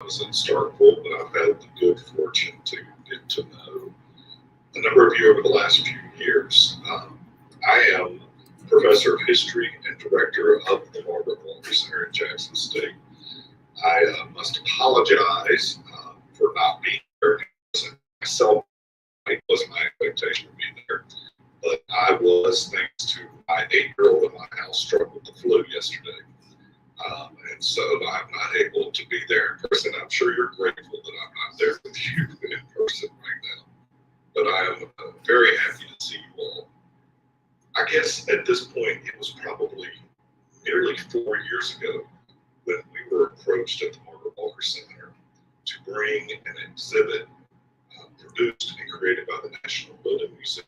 I was in Starkville, but I've had the good fortune to get to know a number of you over the last few years. I am professor of history and director of the Margaret Walker Center in Jackson State. I must apologize for not being there myself. It was my expectation to be there, but I was, thanks to my 8-year-old in my house, struck with the flu yesterday. And so I'm not able to be there in person. I'm sure you're grateful that I'm not there with you in person right now. But I am very happy to see you all. I guess at this point, it was probably nearly 4 years ago when we were approached at the Margaret Walker Center to bring an exhibit produced and created by the National Building Museum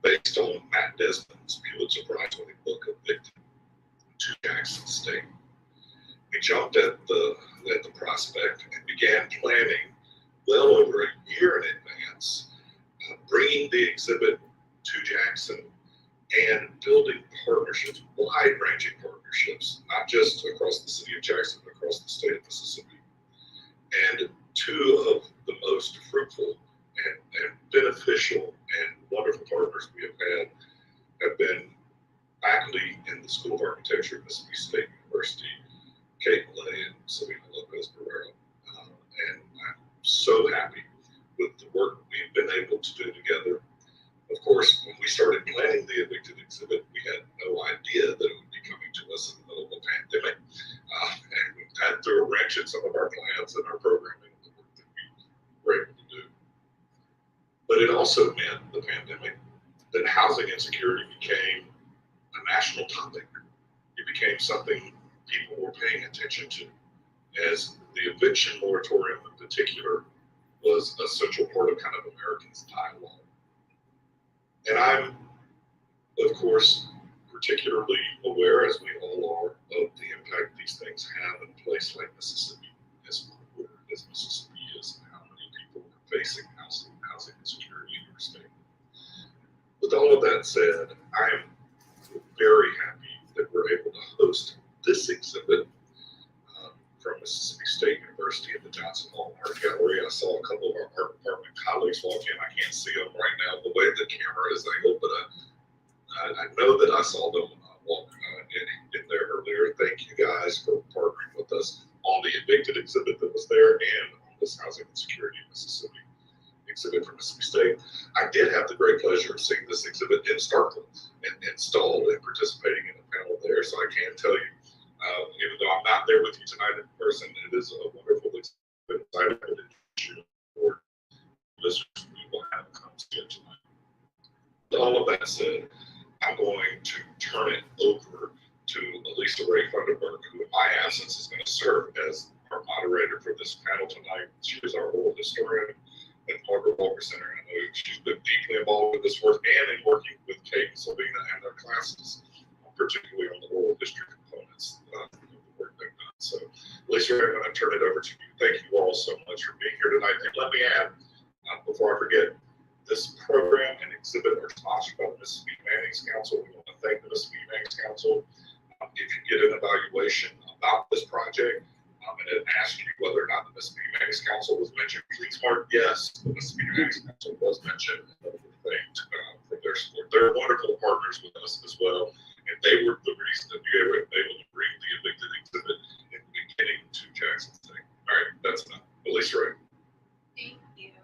based on Matt Desmond's Pulitzer Prize-winning book, Evicted, to Jackson State. We jumped at the prospect and began planning well over a year in advance, bringing the exhibit to Jackson and building partnerships, wide-ranging partnerships, not just across the city of Jackson, but across the state of Mississippi. And two of the most fruitful and beneficial and wonderful partners we have been faculty in the School of Architecture at Mississippi State University, Kate Millay and Selena Lopez Barrero. And I'm so happy with the work we've been able to do together. Of course, when we started planning the Evicted exhibit, we had no idea that it would be coming to us in the middle of a pandemic. And we had to throw a wrench in some of our plans and our programming and the work that we were able to do. But it also meant, the pandemic, that housing insecurity became a national topic. It became something people were paying attention to, as the eviction moratorium in particular was a central part of kind of Americans' dialogue. And I'm, of course, particularly aware, as we all are, of the impact these things have in a place like Mississippi, as poor as Mississippi is, and how many people are facing housing insecurity in our state. With all of that said, I am very happy that we're able to host this exhibit from Mississippi State University at the Johnson Hall Art Gallery. I saw a couple of our art department colleagues walk in. I can't see them right now the way the camera is angled, but I know that I saw them walk in there earlier. Thank you guys for partnering with us on the Evicted exhibit that was there and on this Housing Insecurity in Mississippi exhibit from Mississippi State. I did have the great pleasure of seeing this exhibit in Starkville and installed and participating in a panel there. So I can tell you, even though I'm not there with you tonight in person, it is a wonderful exhibit. I would ensure for listeners we will have come to it tonight. With all of that said, I'm going to turn it over to Lisa Ray Funderburg, who in my absence is going to serve as our moderator for this panel tonight. She is our oral historian at Margaret Walker Center. I know she's been deeply involved with this work and in working with Kate and Selena and their classes, particularly on the oral history components of the work they've done. So, Lisa, I'm going to turn it over to you. Thank you all so much for being here tonight. And let me add, before I forget, this program and exhibit are sponsored by the Mississippi Humanities Council. We want to thank the Mississippi Humanities Council. If you get an evaluation about this project, and it asks you whether or not the Mississippi Humanities Council was mentioned, please mark yes, the Mississippi Humanities Council was mentioned. Thanked for their support. They're wonderful partners with us as well, and they were the reason that we were able to bring the Evicted exhibit in the beginning to Jackson State. All right, that's enough. Elise Ray. Thank you.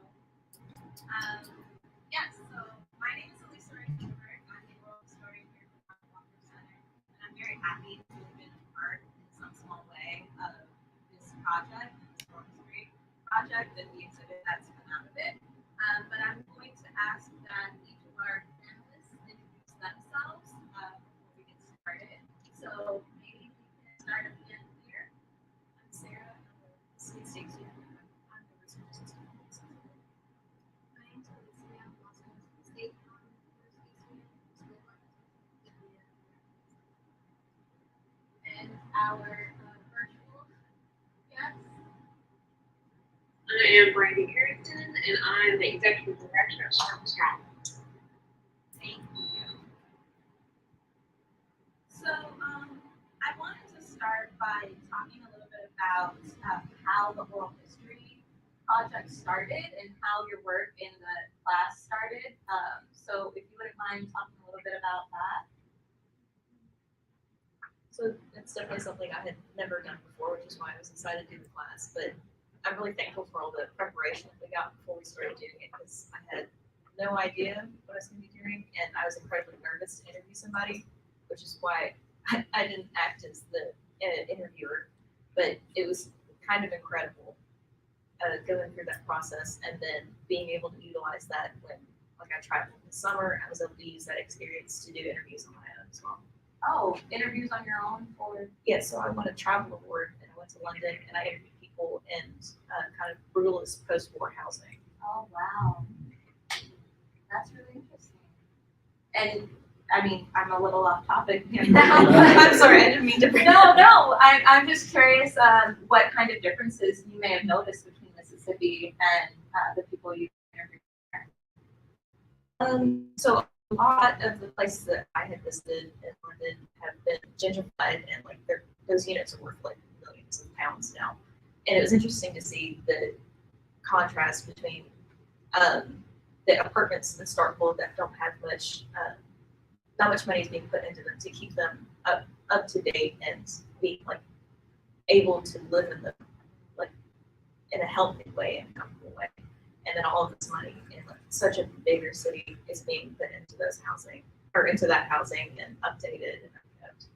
Yes, so my name is Elisa Ray. I'm the oral historian here at the Margaret Walker Center, and I'm very happy to have been a part in some small way of this project, this oral history project, and the exhibit that's come out of it. But I'm going to ask that each of our panelists introduce themselves before we get started. So maybe we can start at the end here. I'm Sarah. I'm the State student. I'm the research assistant. My name's Alicia. I'm also a state university student. And our virtual guest. I am Brandy Harrington, and I'm the executive director of Starkville Strong. Thank you. So I wanted to start by talking a little bit about how the oral history project started and how your work in the class started. So if you wouldn't mind talking a little bit about that. So it's definitely something I had never done before, which is why I was excited to do the class. But I'm really thankful for all the preparation that we got before we started doing it, because I had no idea what I was going to be doing, and I was incredibly nervous to interview somebody, which is why I didn't act as the interviewer. But it was kind of incredible going through that process, and then being able to utilize that when, like, I traveled in the summer. I was able to use that experience to do interviews on my own as well. Oh, interviews on your own for? Yeah, so I won a travel award, and I went to London, and I interviewed people in kind of brutalist post-war housing. Oh, wow. That's really interesting. And I mean, I'm a little off topic here now. I'm sorry, I didn't mean to bring No, I'm just curious what kind of differences you may have noticed between Mississippi and the people you interviewed there. So a lot of the places that I had visited in London have been gentrified, and like those units are worth like millions of pounds now. And it was interesting to see the contrast between the apartments in Starkville that don't have much, not much money is being put into them to keep them up to date and being like able to live in them like in a healthy way and comfortable way. And then all of this money in like such a bigger city is being put into those housing or into that housing and updated and kept.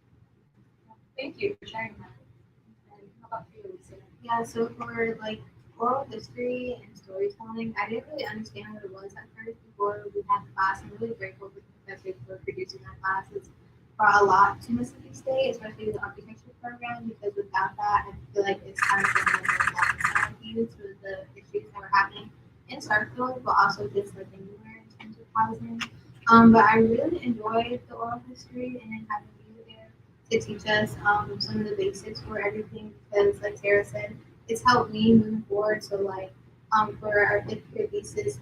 Thank you for sharing that. And how about you, Lisa? Yeah, so for like oral history and storytelling, I didn't really understand what it was at first before we had the class. I'm really grateful for the professors for producing that class. It's brought a lot to Mississippi State, especially the architecture program, because without that, I feel like it's kind of been a view to the issues that were happening in Starkville, but also just like anywhere in terms of housing. But I really enjoyed the oral history and having you there to teach us some of the basics for everything, because like Sarah said, it's helped me move forward. So like for our fifth year thesis,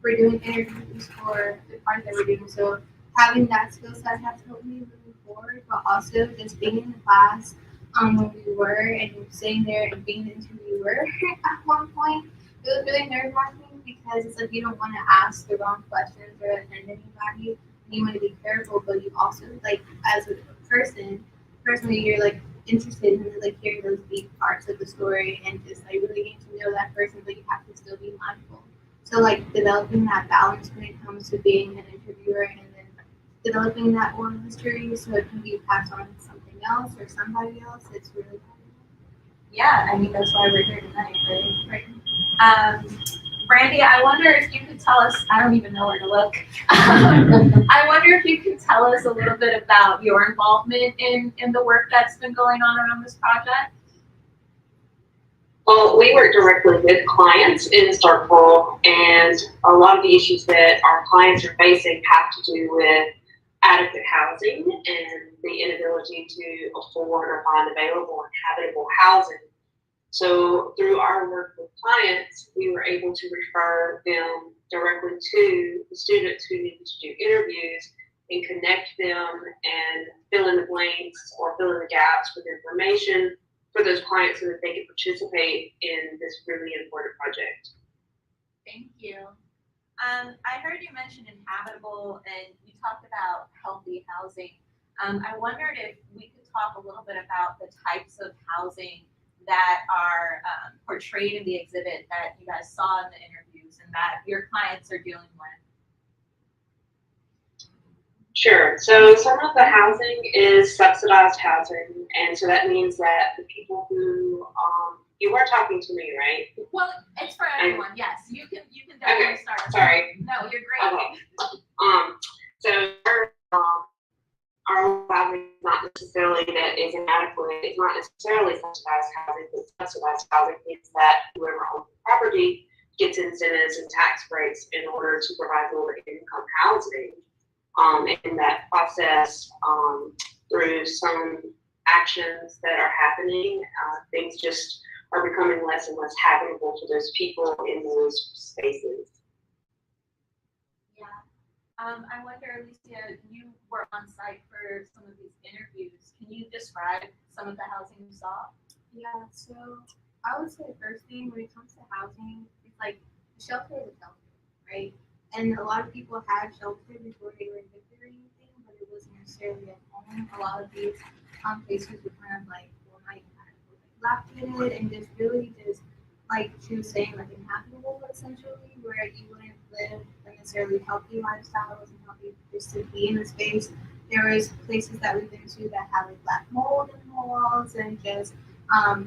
we're doing interviews for the part that we're doing. So having that skill set has helped me moving forward, but also just being in the class when we were and sitting there and being the interviewer at one point, it was really nerve wracking because it's like you don't want to ask the wrong questions or offend anybody. And you want to be careful, but you also like as a personally you're like interested in like hearing those deep parts of the story and just like really getting to know that person, but you have to still be mindful. So like developing that balance when it comes to being an interviewer and then developing that oral history so it can be passed on to something else or somebody else, it's really valuable. Yeah, I mean, that's why we're here tonight, right? Brandy, I wonder if you could tell us, I don't even know where to look. I wonder if you could tell us a little bit about your involvement in the work that's been going on around this project. Well, we work directly with clients in Starkville, and a lot of the issues that our clients are facing have to do with adequate housing and the inability to afford or find available and habitable housing. So through our work with clients, we were able to refer them directly to the students who needed to do interviews and connect them and fill in the blanks or fill in the gaps with information for those clients so that they could participate in this really important project. Thank you. I heard you mention inhabitable and you talked about healthy housing. I wondered if we could talk a little bit about the types of housing that are portrayed in the exhibit that you guys saw in the interviews and that your clients are dealing with. Sure. So some of the housing is subsidized housing, and so that means that the people who you were talking to me, right? Well, it's for everyone. Yes, you can definitely Okay, start. sorry. No, you're great. Okay. So our housing is not necessarily that is inadequate. It's not necessarily subsidized housing, but subsidized housing means that whoever owns the property gets incentives and tax breaks in order to provide lower income housing. In that process, through some actions that are happening, things just are becoming less and less habitable for those people in those spaces. Yeah. I wonder, Alicia, you were on site for some of these interviews. Can you describe some of the housing you saw? Yeah, so I would say the first thing when it comes to housing, it's like shelter is a shelter, right? And a lot of people had shelter before they were evicted or anything, but it wasn't necessarily a home. A lot of these places were kind of like, well, not even kind of like dilapidated and just really just like she was saying, like inhabitable essentially, where you wouldn't live a necessarily healthy lifestyles and healthy just to be in the space. There was places that we've been to that had like black mold in the walls and just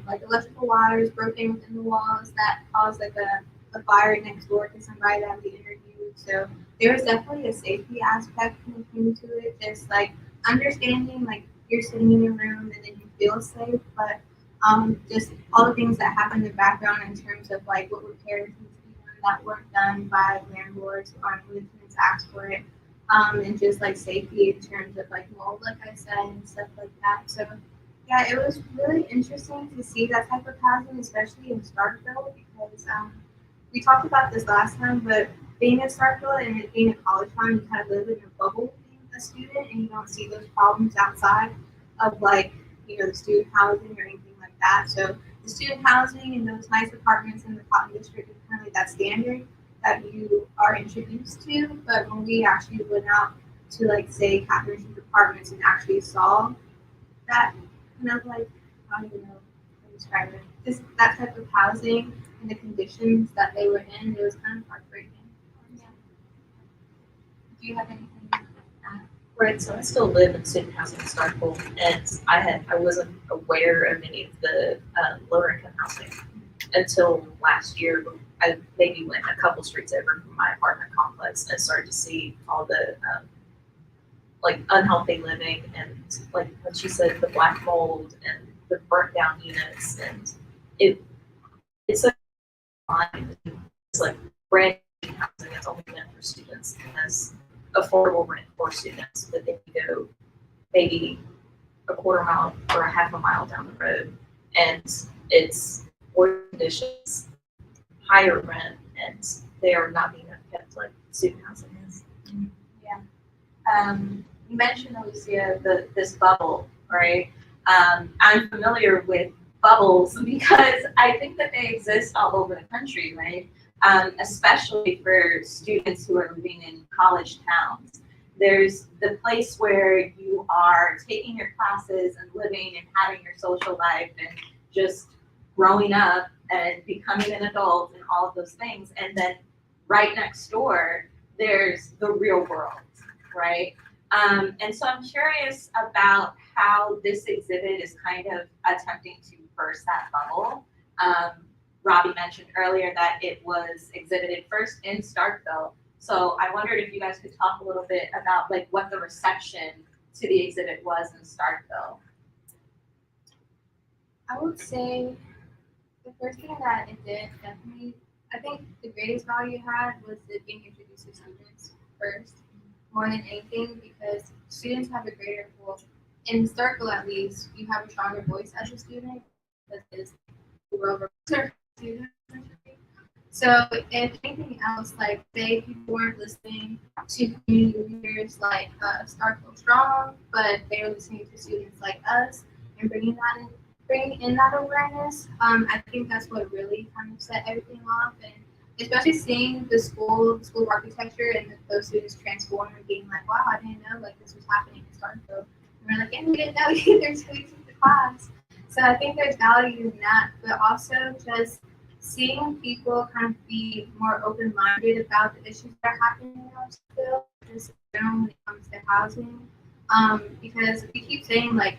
like electrical wires broken within the walls that caused like a fire next door to somebody that we interviewed. So there was definitely a safety aspect when it came to it, just like understanding like you're sitting in your room and then you feel safe, but just all the things that happen in the background in terms of like what repairs need to be done that weren't done by landlords or when tenants asked for it. And just like safety in terms of like mold, like I said, and stuff like that. So yeah, it was really interesting to see that type of housing, especially in Starkville, because we talked about this last time, but being in Starkville and it being a college town, you kind of live in a bubble being a student, and you don't see those problems outside of like the student housing or anything like that. So the student housing and those nice apartments in the Cotton District is kind of like that standard that you are introduced to. But when we actually went out to like say Catherine Street apartments and actually saw that kind of like I don't even know how to describe it. Just that type of housing and the conditions that they were in, it was kind of heartbreaking. Yeah. Do you have anything to add? Right, so I still live in student housing in Starkville, and I wasn't aware of any of the lower income housing until last year. I maybe went a couple streets over from my apartment complex and started to see all the like unhealthy living and like when she said the black mold and the burnt down units and it it's so fine. It's like brand new housing that's only meant for students and has affordable rent for students, but then you go maybe a quarter mile or a half a mile down the road and it's worse conditions, higher rent, and they are not being kept like student housing is. Yeah. You mentioned, Alicia, this bubble, right? I'm familiar with bubbles because I think that they exist all over the country, right? Especially for students who are living in college towns. There's the place where you are taking your classes and living and having your social life and just growing up and becoming an adult and all of those things. And then right next door, there's the real world, right? And so I'm curious about how this exhibit is kind of attempting to burst that bubble. Robbie mentioned earlier that it was exhibited first in Starkville. So I wondered if you guys could talk a little bit about like what the reception to the exhibit was in Starkville. I would say the first thing that it did definitely, I think the greatest value it had was it being introduced to students first, more than anything, because students have a greater, well, in Starkville at least, you have a stronger voice as a student because it's the world representative student. So if anything else, like say people weren't listening to community leaders like Starkville Strong, but they were listening to students like us and bringing in that awareness, I think that's what really kind of set everything off, and especially seeing the school architecture and those students transform and being like, wow, I didn't know like this was happening in Starkville. And we're like, yeah, we didn't know either until we took the class. So I think there's value in that, but also just seeing people kind of be more open-minded about the issues that are happening in our school, just when it comes to housing, because we keep saying like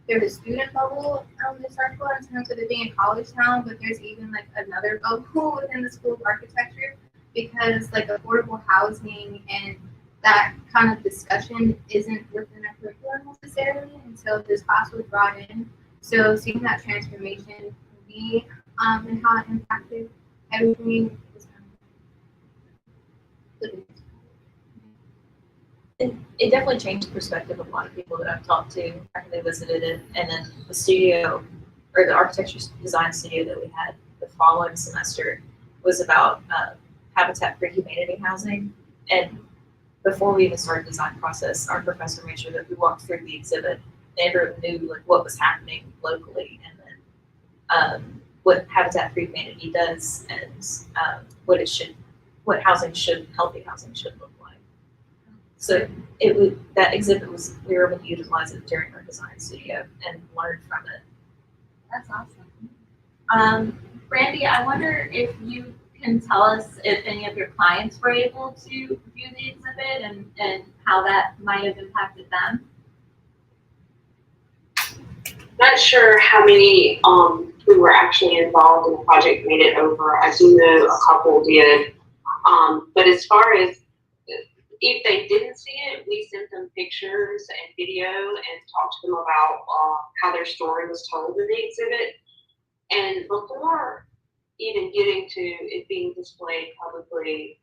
there's a student bubble in Starkville in terms of it being a college town, but there's even like another bubble within the school of architecture because like affordable housing and that kind of discussion isn't within our curriculum necessarily until this class was brought in. So seeing that transformation for me and how it impacted everything is It definitely changed the perspective of a lot of people that I've talked to after they visited it. And then the studio or the architecture design studio that we had the following semester was about Habitat for Humanity housing. And before we even started the design process, our professor made sure that we walked through the exhibit and everyone knew like what was happening locally. And then what Habitat for Humanity does and what healthy housing should look like. So that exhibit we were able to utilize it during our design studio and learn from it. That's awesome. Brandy, I wonder if you can tell us if any of your clients were able to view the exhibit and how that might have impacted them. Not sure how many who were actually involved in the project made it over. I do know a couple did. But as far as if they didn't see it, we sent them pictures and video and talked to them about how their story was told in the exhibit. And before even getting to it being displayed publicly,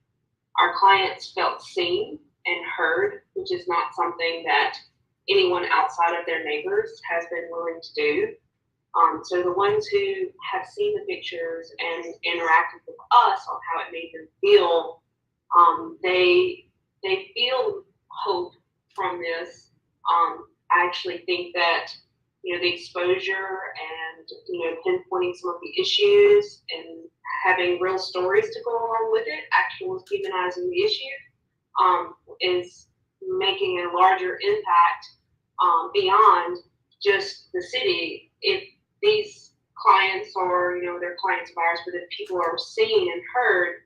our clients felt seen and heard, which is not something that anyone outside of their neighbors has been willing to do. So the ones who have seen the pictures and interacted with us on how it made them feel, they feel hope from this. I actually think that, you know, the exposure and, you know, pinpointing some of the issues and having real stories to go along with it, actually humanizing the issue, is making a larger impact beyond just the city. If these clients or, you know, they're clients of ours, but if people are seen and heard,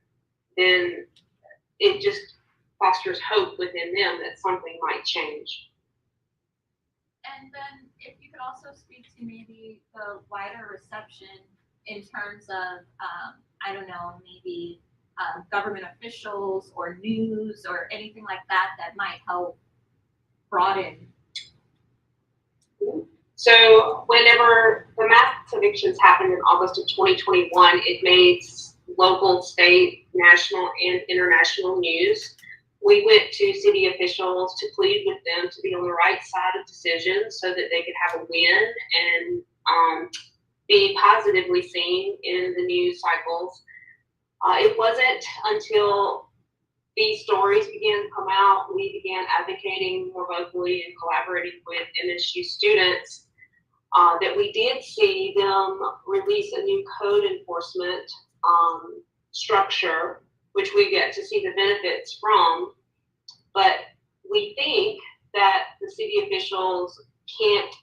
then it just fosters hope within them that something might change. And then if you could also speak to maybe the wider reception in terms of, I don't know, maybe government officials or news or anything like that that might help broaden. So whenever the mass evictions happened in August of 2021, it made local, state, national, and international news. We went to city officials to plead with them to be on the right side of decisions so that they could have a win and be positively seen in the news cycles. It wasn't until these stories began to come out, we began advocating more vocally and collaborating with MSU students, that we did see them release a new code enforcement structure, which we get to see the benefits from. But we think that the city officials can't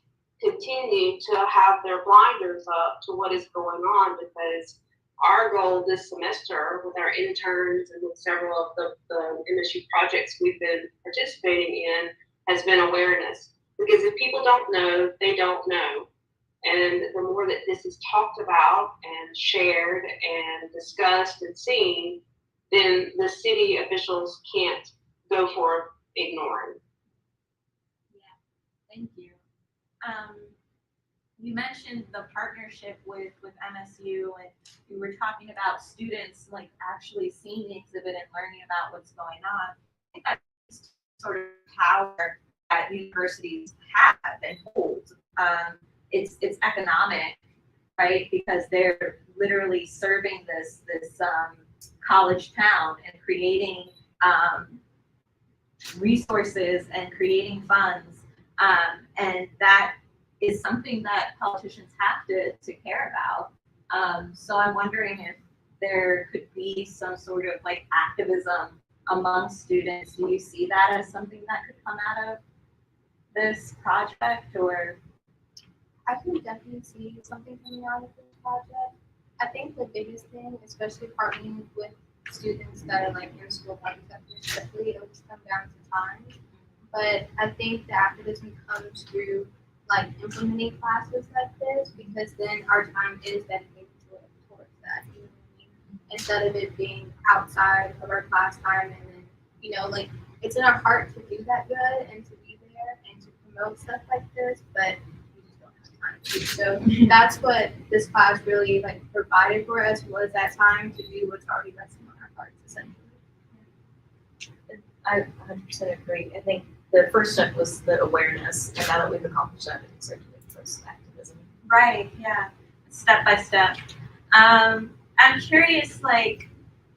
continue to have their blinders up to what is going on, because our goal this semester with our interns and with several of the MSU projects we've been participating in has been awareness. Because if people don't know, they don't know. And the more that this is talked about and shared and discussed and seen, then the city officials can't go for ignoring. Yeah, thank you. You mentioned the partnership with MSU, and we were talking about students like actually seeing the exhibit and learning about what's going on. I think that's sort of power that universities have and hold. It's economic, right? Because they're literally serving this college town and creating resources and creating funds, and that is something that politicians have to care about. So I'm wondering if there could be some sort of like activism among students. Do you see that as something that could come out of this project, or? I can definitely see something coming out of this project. I think the biggest thing, especially partnering with students that are like near school public sector, especially, it'll just come down to time. But I think the activism comes through like implementing classes like this, because then our time is dedicated towards that. You know what I mean? Instead of it being outside of our class time, and then, you know, like it's in our heart to do that good and to be there and to promote stuff like this, but we just don't have time to. So that's what this class really like provided for us, was that time to do what's already resting on our hearts, essentially. I 100% agree. I think the first step was the awareness, and now that we've accomplished that, it's certainly first activism. Right, yeah, step by step. I'm curious, like,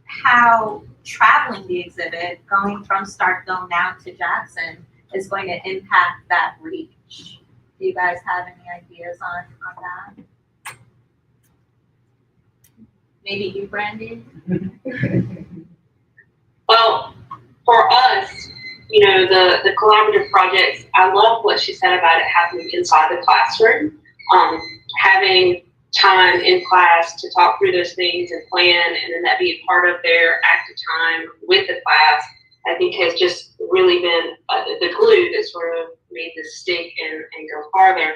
how traveling the exhibit, going from Starkville now to Jackson, is going to impact that reach. Do you guys have any ideas on that? Maybe you, Brandy? Well, for us, the collaborative projects, I love what she said about it happening inside the classroom. Having time in class to talk through those things and plan, and then that be a part of their active time with the class, I think has just really been the glue that sort of made this stick and go farther.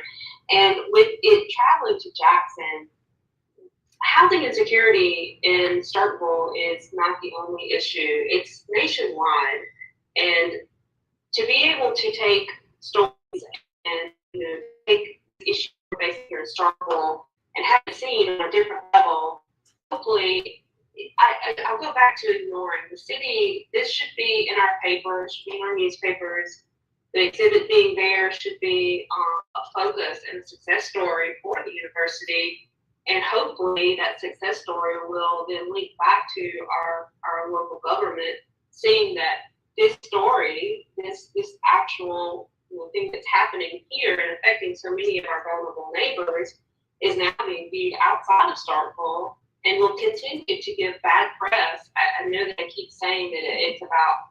And with it traveling to Jackson, housing insecurity in Starkville is not the only issue. It's nationwide. And to be able to take stories and take issues we're facing here in Starkville and have it seen on a different level, hopefully, I'll go back to ignoring the city. This should be in our papers, should be in our newspapers. The exhibit being there should be a focus and a success story for the university. And hopefully that success story will then link back to our local government, seeing that this story, this actual thing that's happening here and affecting so many of our vulnerable neighbors is now being viewed outside of Starkville and will continue to give bad press. I know that I keep saying that it's about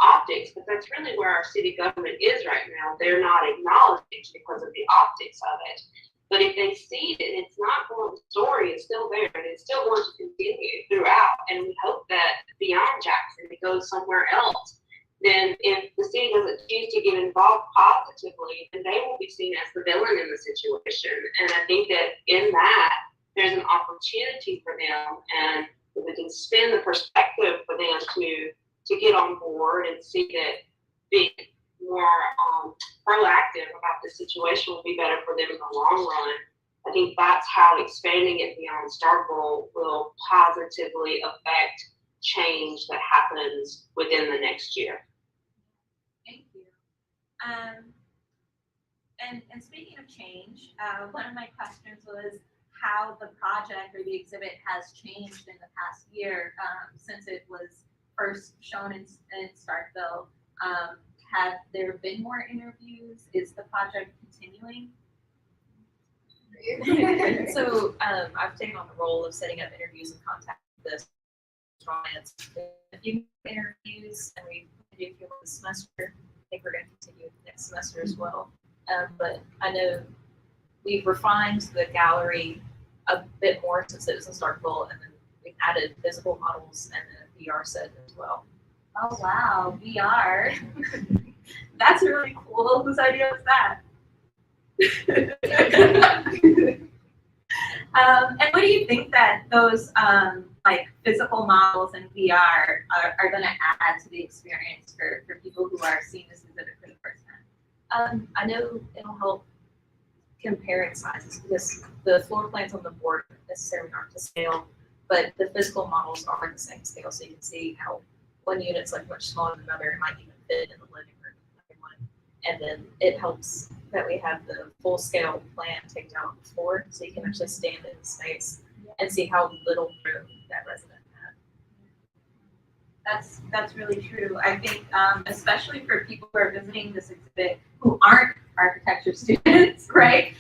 optics, but that's really where our city government is right now. They're not acknowledging because of the optics of it. But if they see that it's not going, the story is still there and it's still going to continue throughout, and we hope that beyond Jackson it goes somewhere else, then if the city doesn't choose to get involved positively, then they will be seen as the villain in the situation. And I think that in that, there's an opportunity for them, and we can spin the perspective for them to get on board and see that being more proactive about the situation will be better for them in the long run. I think that's how expanding it beyond Starkville will positively affect change that happens within the next year. Thank you. And speaking of change, one of my questions was how the project or the exhibit has changed in the past year since it was first shown in Starkville. Have there been more interviews? Is the project continuing? So I've taken on the role of setting up interviews and contact with the clients. A few interviews, and we do a few this semester. I think we're going to continue next semester as well. But I know we've refined the gallery a bit more since it was in Starkville, and then we've added physical models and a VR set as well. Oh wow, VR. That's really cool. Whose idea was that? And what do you think that those like physical models and VR are going to add to the experience for people who are seeing this exhibit for the first time? I know it'll help comparing sizes because the floor plans on the board necessarily aren't to scale, but the physical models are the same scale, so you can see how one unit's like much smaller than another. It might even fit in the living room. And then it helps that we have the full scale plan taken down on the floor, so you can actually stand in the space and see how little room that resident had. That's really true. I think especially for people who are visiting this exhibit who aren't architecture students, right?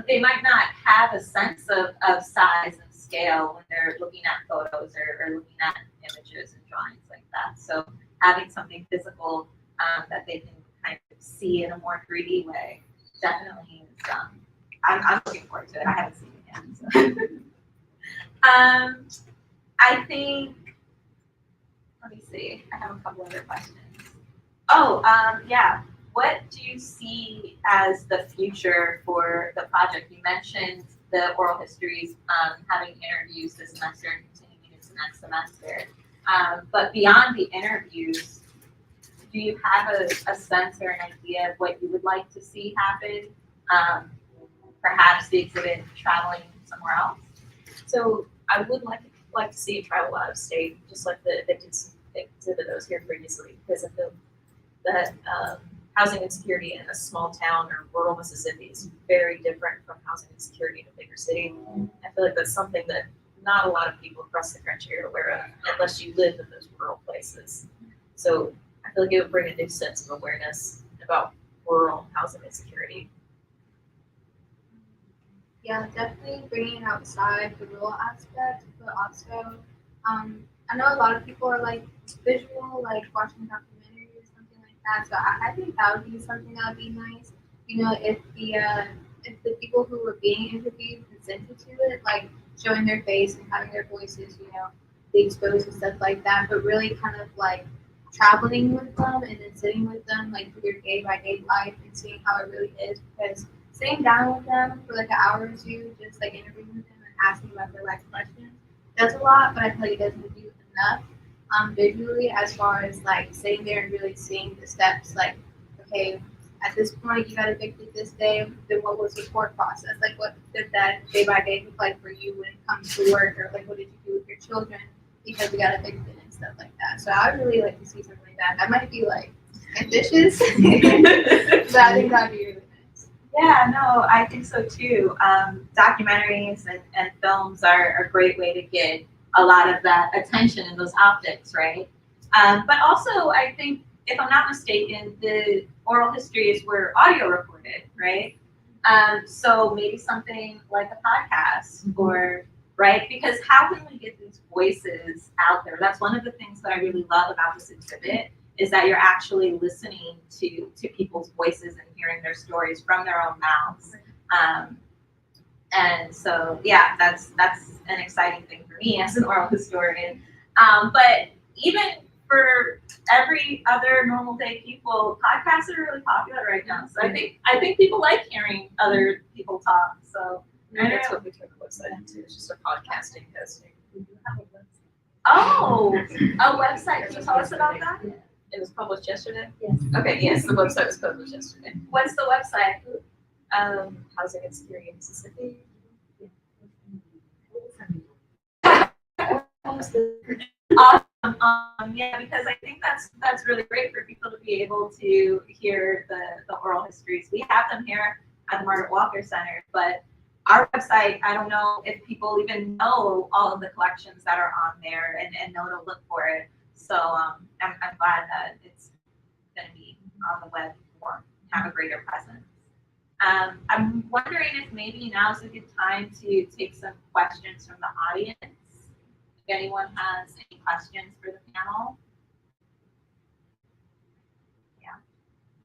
They might not have a sense of size and scale when they're looking at photos or looking at images and drawings like that. So having something physical that they can kind of see in a more 3D way definitely is. I'm looking forward to it. I haven't seen it yet. So. I think. Let me see. I have a couple other questions. Oh, yeah. What do you see as the future for the project? You mentioned the oral histories, having interviews this semester and continuing into next semester. But beyond the interviews, do you have a sense or an idea of what you would like to see happen? Perhaps the exhibit traveling somewhere else? So I would like to see it travel out of state, just like the exhibit that was here previously, because I feel that housing insecurity in a small town or rural Mississippi is very different from housing insecurity in a bigger city. I feel like that's something that not a lot of people across the country are aware of unless you live in those rural places. So I feel like it would bring a new sense of awareness about rural housing insecurity. Yeah, definitely bringing it outside the rural aspect, but also, I know a lot of people are like visual, like watching a documentary or something like that. So I think that would be something that would be nice. You know, if the people who were being interviewed consented to it, like showing their face and having their voices, you know, be exposed and stuff like that, but really kind of like traveling with them and then sitting with them like through their day by day life and seeing how it really is because sitting down with them for like an hour or two, just like interviewing with them and asking about their life questions, does a lot, but I feel like it doesn't do enough visually as far as like sitting there and really seeing the steps. Like, okay, at this point you got evicted this day. Then what was the court process? Like, what did that day by day look like for you when it comes to work, or like what did you do with your children because you got evicted and stuff like that. So I would really like to see something like that. That might be like ambitious, but I think that'd be really nice. Yeah, no, I think so too. Documentaries and films are a great way to get a lot of that attention and those optics, right? But also, I think, if I'm not mistaken, the oral histories were audio recorded, right? So maybe something like a podcast or, right? Because how can we get these voices out there? That's one of the things that I really love about this exhibit is that you're actually listening to people's voices and hearing their stories from their own mouths. And so, yeah, that's an exciting thing for me as an oral historian. But even for every other normal day people, podcasts are really popular right now. So I think people like hearing other people talk. So And that's what we took the website into. It's just a podcasting hosting. oh, a website. Can you tell us about that? It was published yesterday? Yes. Okay, yes, the website was published yesterday. What's the website? Housing Insecurity in Mississippi. Awesome. Yeah, because I think that's really great for people to be able to hear the oral histories. We have them here at the Margaret Walker Center, but our website, I don't know if people even know all of the collections that are on there and know to look for it. So I'm glad that it's going to be on the web or have a greater presence. I'm wondering if maybe now's a good time to take some questions from the audience. If anyone has any questions for the panel. Yeah.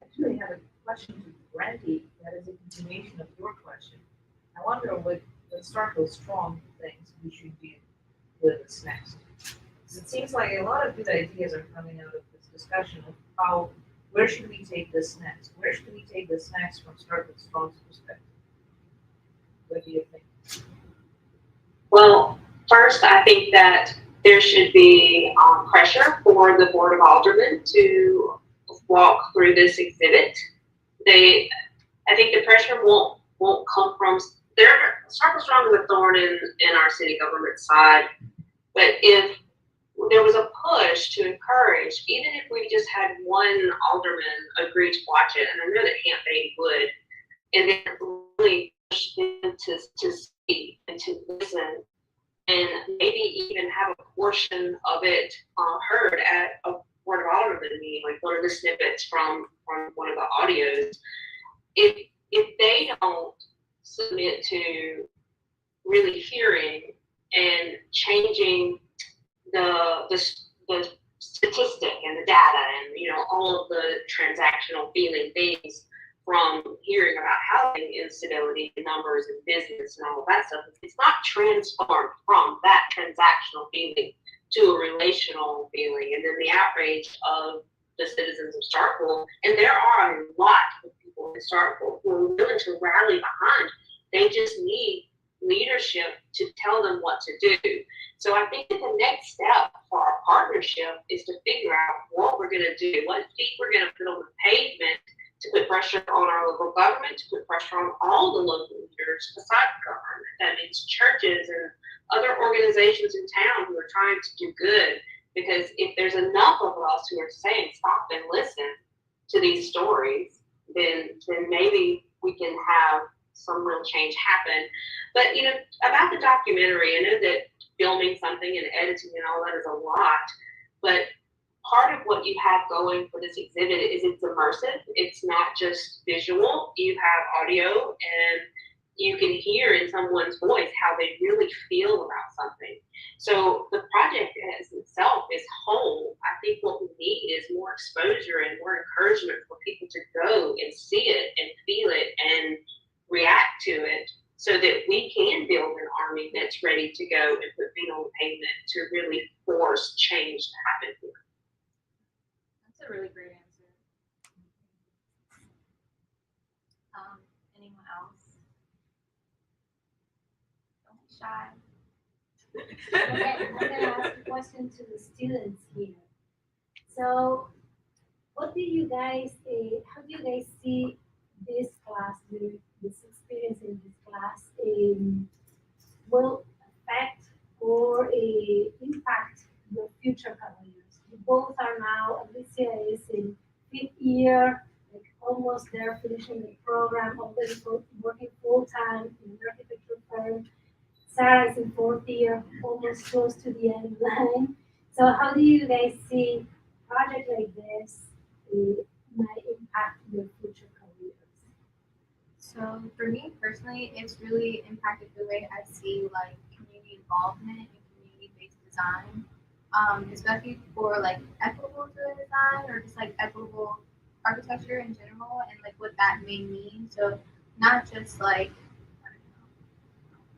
I actually have a question to Brandy that is a continuation of your question. I wonder what Starkville Strong thinks we should do with this next. Because it seems like a lot of good ideas are coming out of this discussion of where should we take this next? Where should we take this next from Starkville Strong's perspective? What do you think? Well, first, I think that there should be pressure for the Board of Aldermen to walk through this exhibit. I think the pressure won't come from Starkville Strong is a thorn in our city government side, but if there was a push to encourage, even if we just had one alderman agree to watch it, and I know that campaign would, and then really push them to see and to listen, and maybe even have a portion of it heard at a Board of Aldermen meeting, like one of the snippets from one of the audios. If they don't submit to really hearing and changing the statistic and the data and all of the transactional feeling things from hearing about housing instability numbers and business and all of that stuff, it's not transformed from that transactional feeling to a relational feeling, and then the outrage of the citizens of Starkville, and there are a lot of people in Starkville who are willing to rally behind. They just need leadership to tell them what to do. So I think that the next step for our partnership is to figure out what we're going to do, what feet we're going to put on the pavement to put pressure on our local government, to put pressure on all the local leaders besides government. That means churches and other organizations in town who are trying to do good. Because if there's enough of us who are saying stop and listen to these stories, then maybe we can have some real change happen. But about the documentary, I know that filming something and editing and all that is a lot, but part of what you have going for this exhibit is it's immersive. It's not just visual. You have audio, and you can hear in someone's voice how they really feel about something. So the project as itself is whole. I think what we need is more exposure and more encouragement for people to go and see it and feel it and react to it, so that we can build an army that's ready to go and put feet on the pavement to really force change to happen here. That's a really great answer. Anyone else? Don't be shy. Okay, I'm gonna ask a question to the students here. So, what do you guys, how do you guys see this class, this experience in this class, will affect or impact your future careers? You both are now, Alicia is in 5th year, like almost there finishing the program, already working full time in an architecture firm. Sarah is in 4th year, almost close to the end line. So how do you guys see a project like this might impact your future careers? So for me personally, it's really impacted the way I see like community involvement and community-based design, especially for like equitable design or just like equitable architecture in general and like what that may mean. So not just like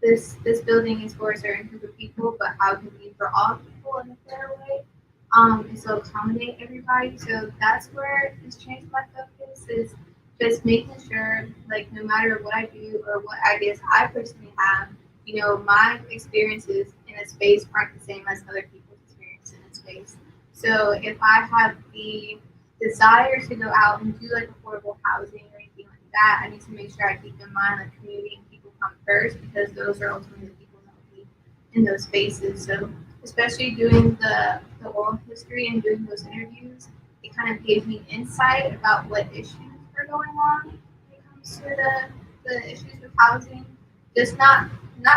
this building is for a certain group of people, but how can we for all people in a fair way? And so accommodate everybody. So that's where it's changed my focus is just making sure, like, no matter what I do or what ideas I personally have, you know, my experiences in a space aren't the same as other people's experiences in a space. So if I have the desire to go out and do like affordable housing or anything like that, I need to make sure I keep in mind the community and people come first because those are ultimately the people that will be in those spaces. So especially doing the oral history and doing those interviews, it kind of gave me insight about what issues are going on when it comes to the issues with housing. Just not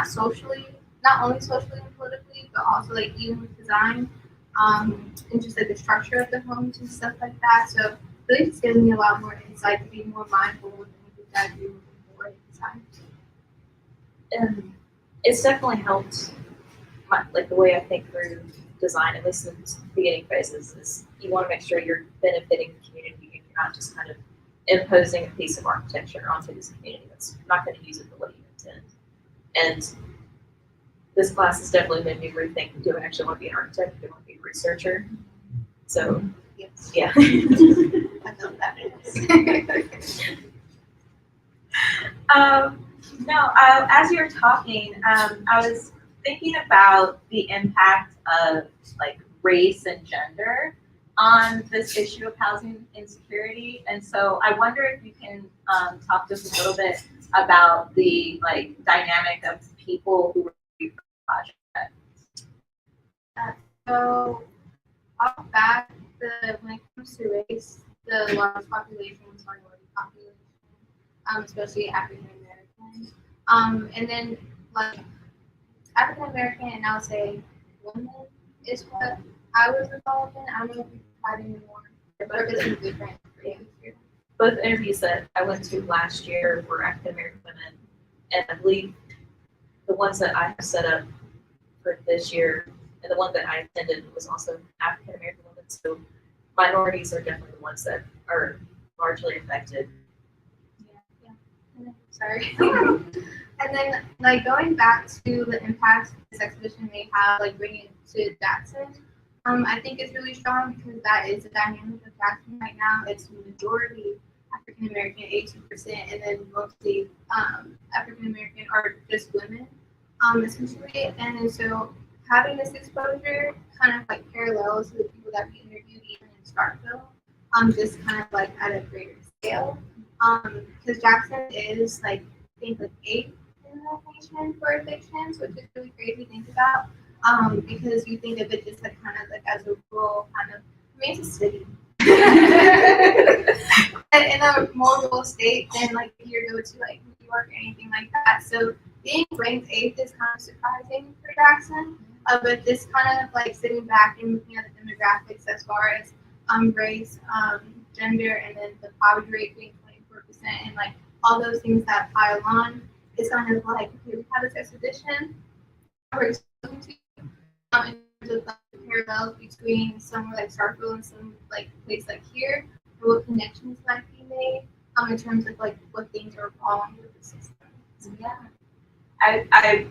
socially, not only socially and politically, but also like even with design, and just like the structure of the homes and stuff like that. So really just gives me a lot more insight to be more mindful with anything that I do moving forward in design. And it's definitely helped like the way I think through design, at least in the beginning phases, is you want to make sure you're benefiting the community and you're not just kind of imposing a piece of architecture onto this community that's not going to use it the way you intend. And this class has definitely made me rethink, do I actually want to be an architect? Do I want to be a researcher? So, Yes. yeah. I know that. As you were talking, I was thinking about the impact of like race and gender on this issue of housing insecurity. And so I wonder if you can talk to us a little bit about the like dynamic of people who were for the project. So off back, when it comes to race, the largest population was minority population, especially African American. And then like African American and I would say women is what I was involved in. I don't know if you've had any more or if it's different for you here. Both interviews that I went to last year were African American women, and I believe the ones that I have set up for this year and the one that I attended was also African American women. So minorities are definitely the ones that are largely affected. Sorry. And then, like, going back to the impact this exhibition may have, like, bringing it to Jackson, I think it's really strong because that is the dynamic of Jackson right now. It's majority African American, 18%, and then mostly African American or just women, essentially. And so having this exposure kind of like parallels to the people that we interviewed even in Starkville, just kind of like at a greater scale. Because Jackson is like I think like 8th in the nation for evictions, which is really crazy to think about. Because you think of it just like kind of like as a rural kind of, I mean it's a city. In a more rural state than like if you go to like New York or anything like that. So being ranked 8th is kind of surprising for Jackson. But just kind of like sitting back and looking at the demographics as far as race, gender, and then the poverty rate being 24%, and like all those things that pile on, it's kind of like, okay, we have this exhibition, we're exposing to in terms of like the parallels between somewhere like Starkville and some like place like here, and what connections might be made in terms of like what things are wrong with the system. So, Yeah. I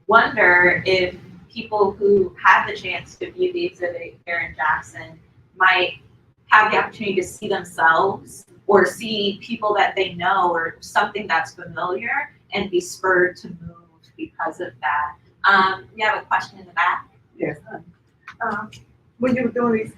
wonder if people who have the chance to view the exhibit here in Jackson might have the opportunity to see themselves or see people that they know or something that's familiar and be spurred to move because of that. You have a question in the back? Yes. When you were doing these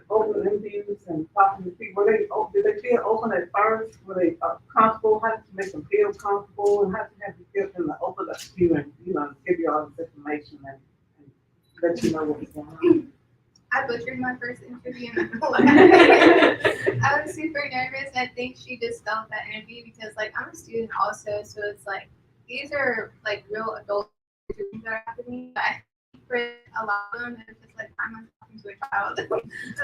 open interviews and talking to people, did they feel open at first? Were they comfortable? How did you make them feel comfortable? And how did you have to get them to open up to you and, give you all this information and let you know what was going on? I butchered my first interview. I was super nervous. I think she just felt that interview because, like, I'm a student also, so it's like these are like real adult interviews that are happening. But I think for a lot of them, it's just like I'm talking to a child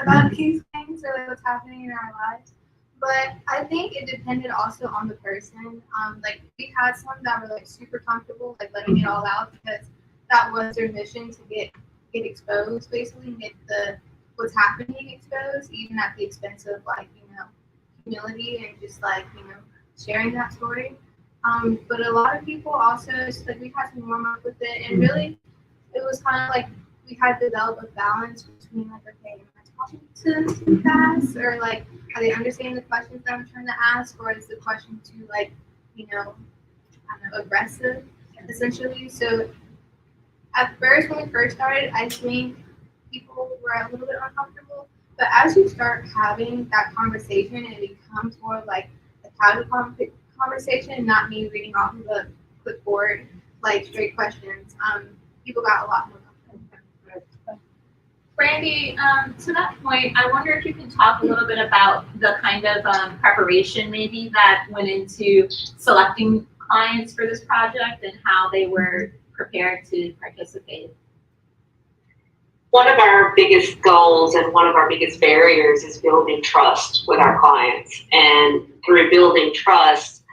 about these things or like what's happening in our lives. But I think it depended also on the person. Like we had some that were like super comfortable, like letting it all out because that was their mission to get exposed, basically, and get what's happening exposed, even at the expense of like, humility and just like, sharing that story. But a lot of people also like we had to warm up with it, and really it was kind of like we had to develop a balance between like, okay, am I talking to them too fast, or like are they understanding the questions that I'm trying to ask, or is the question too like, I don't know, aggressive, essentially. So at first, when we first started, I think people were a little bit uncomfortable. But as you start having that conversation, and it becomes more like a casual conversation, not me reading off of a clipboard, like straight questions, people got a lot more comfortable. Brandy, to that point, I wonder if you can talk a little bit about the kind of preparation maybe that went into selecting clients for this project and how they were prepared to participate. One of our biggest goals and one of our biggest barriers is building trust with our clients. And through building trust,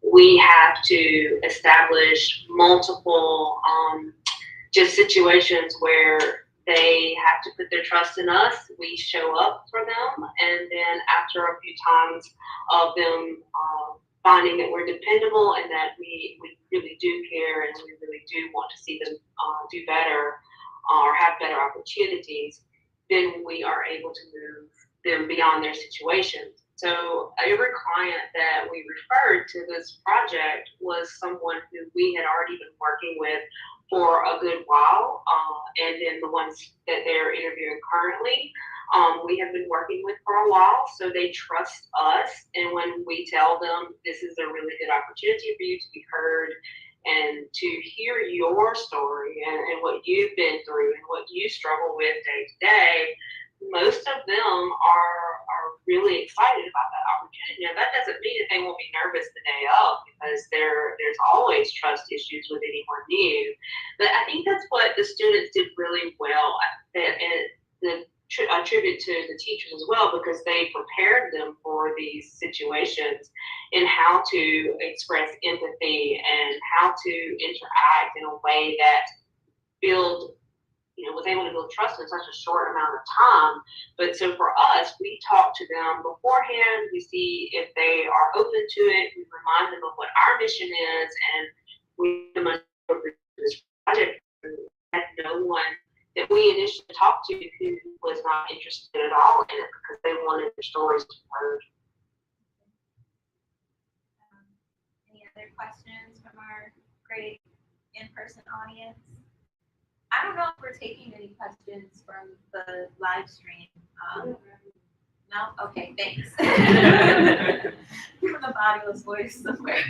we have to establish multiple just situations where they have to put their trust in us. We show up for them, and then after a few times of them finding that we're dependable and that we really do care and we really do want to see them do better or have better opportunities, then we are able to move them beyond their situations. So every client that we referred to this project was someone who we had already been working with for a good while, and then the ones that they're interviewing currently, we have been working with for a while, so they trust us. And when we tell them this is a really good opportunity for you to be heard and to hear your story and what you've been through and what you struggle with day to day, most of them are really excited about that opportunity. Now, that doesn't mean that they won't be nervous the day of, because there's always trust issues with anyone new. But I think that's what the students did really well, and I attribute to the teachers as well, because they prepared them for these situations and how to express empathy and how to interact in a way that was able to build trust in such a short amount of time. But so for us, we talk to them beforehand. We see if they are open to it. We remind them of what our mission is, and we them this project. Had no one that we initially talked to who was not interested at all in it because they wanted their stories to be heard. Any other questions from our great in-person audience? I don't know if we're taking any questions from the live stream. No? Okay, thanks. From the bodiless voice somewhere.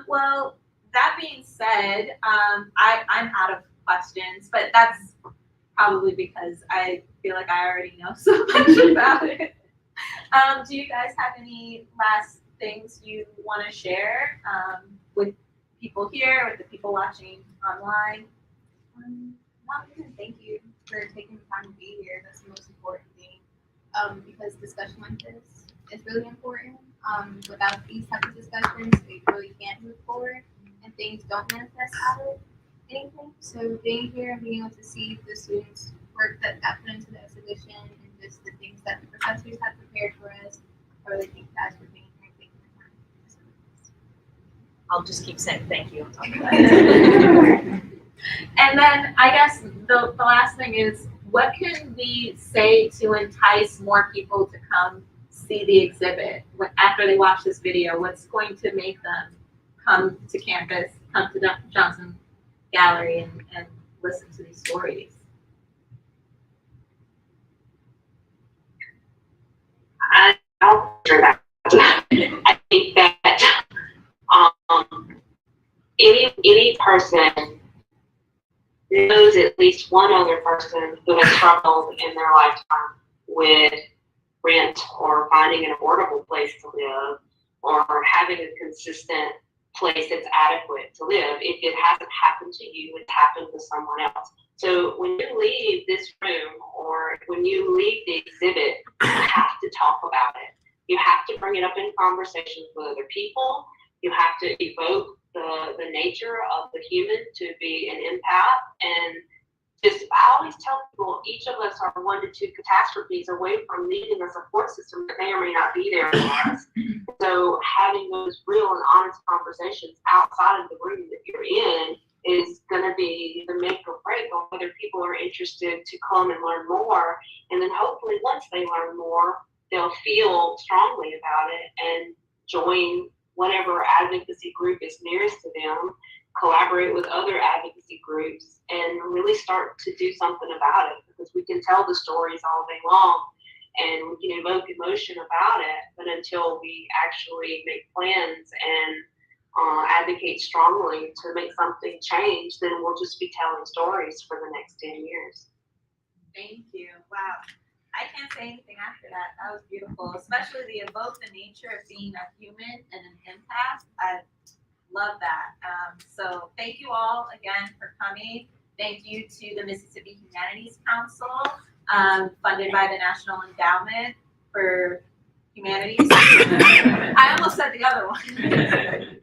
Well, that being said, I'm out of questions, but that's probably because I feel like I already know so much about it. Do you guys have any last things you want to share with people here, with the people watching online? Not even thank you for taking the time to be here. That's the most important thing. Because discussion like this is really important. Without these type of discussions, we really can't move forward, and things don't manifest out of anything. So being here and being able to see the students' work that got put into the exhibition and just the things that the professors have prepared for us, I really thank you guys for being here and taking the time. I'll just keep saying thank you on top of that. And then I guess the last thing is, what can we say to entice more people to come see the exhibit after they watch this video? What's going to make them come to campus, come to Johnson Gallery and listen to these stories? I'll answer that. I think that any person knows at least one other person who has struggled in their lifetime with rent or finding an affordable place to live or having a consistent place that's adequate to live. If it hasn't happened to you, it's happened to someone else. So when you leave this room or when you leave the exhibit, you have to talk about it. You have to bring it up in conversations with other people. You have to evoke the nature of the human to be an empath. And just, I always tell people, each of us are 1 to 2 catastrophes away from needing a support system that may or may not be there for us. So having those real and honest conversations outside of the room that you're in is going to be the make or break on whether people are interested to come and learn more. And then hopefully once they learn more, they'll feel strongly about it and join whatever advocacy group is nearest to them, collaborate with other advocacy groups, and really start to do something about it. Because we can tell the stories all day long and we can evoke emotion about it, but until we actually make plans and advocate strongly to make something change, then we'll just be telling stories for the next 10 years. Thank you. Wow. I can't say anything after that. That was beautiful, especially the evoke the nature of being a human and an empath. I love that. So thank you all again for coming. Thank you to the Mississippi Humanities Council, funded by the National Endowment for Humanities. I almost said the other one.